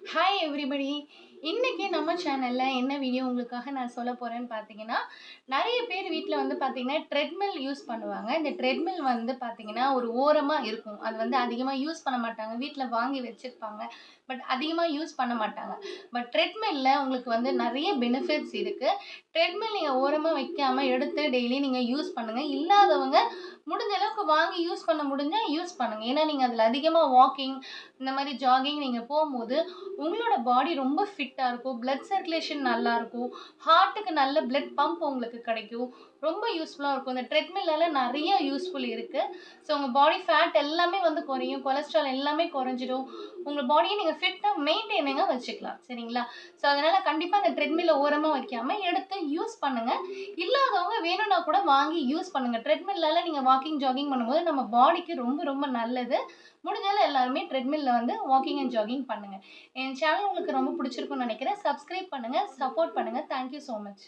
Hi everybody. இன்னைக்கு நம்ம சேனல்ல என்ன வீடியோ உங்களுக்காக நான் சொல்ல போறேன்னு பார்த்தீங்கன்னா, நெறைய பேர் வீட்ல வந்து பார்த்தீங்கன்னா, ட்ரெட்மில் யூஸ் பண்ணுவாங்க. இந்த ட்ரெட்மில் வந்து பார்த்தீங்கன்னா, ஒரு ஓரமா இருக்கும். அது வந்து அதிகமா யூஸ் பண்ண மாட்டாங்க. வீட்ல வாங்கி வச்சிருப்பாங்க. பட் அதிகமா யூஸ் பண்ண மாட்டாங்க. பட் ட்ரெட்மில்ல உங்களுக்கு வந்து நெறைய பெனிஃபிட்ஸ் இருக்கு. ட்ரெட்மில் நீங்க ஓரமா வைக்காம எடுத்து டெய்லி நீங்க யூஸ் பண்ணுங்க. இல்லாதவங்க முடிஞ்ச அளவுக்கு வாங்கி யூஸ் பண்ண முடிஞ்சா யூஸ் பண்ணுங்க. ஏன்னா, நீங்க அதுல அதிகமா வாக்கிங் இந்த மாரி ஜாகிங் நீங்க போம்போது உங்களோட பாடி ரொம்ப ஃபிட்டா இருக்கும். பிளட் சர்க்குலேஷன் நல்லா இருக்கும். ஹார்ட்டுக்கு நல்ல பிளட் பம்ப் உங்களுக்கு கிடைக்கும். ரொம்ப யூஸ்ஃபுல்லா இருக்கும். இந்த ட்ரெட்மில்லால நெறைய யூஸ்ஃபுல் இருக்கு. ஸோ உங்க பாடி ஃபேட் எல்லாமே வந்து குறையும். கொலஸ்ட்ரால் எல்லாமே குறைஞ்சிடும். உங்க பாடிய நீங்க ஃபிட்டா மெயின்டெய்னிங்கா வச்சுக்கலாம். சரிங்களா? ஸோ அதனால கண்டிப்பா அந்த ட்ரெட்மில்ல ஓரமா வைக்காம எடுத்து யூஸ் பண்ணுங்க. இல்லாதவங்க வேணும்னா கூட வாங்கி யூஸ் பண்ணுங்க. ட்ரெட்மில்லால நீங்க வாக்கிங், ஜாகிங் பண்ணும்போது நம்ம பாடிக்கு ரொம்ப ரொம்ப நல்லது. முடிஞ்ச அளவு எல்லாருமே ட்ரெட்மில்ல வந்து வாக்கிங் அண்ட் ஜாகிங் பண்ணுங்க. என் சேனல் உங்களுக்கு ரொம்ப பிடிச்சிருக்கும்னு நினைக்கிறேன். சப்ஸ்கிரைப் பண்ணுங்க, சப்போர்ட் பண்ணுங்க. Thank you so much.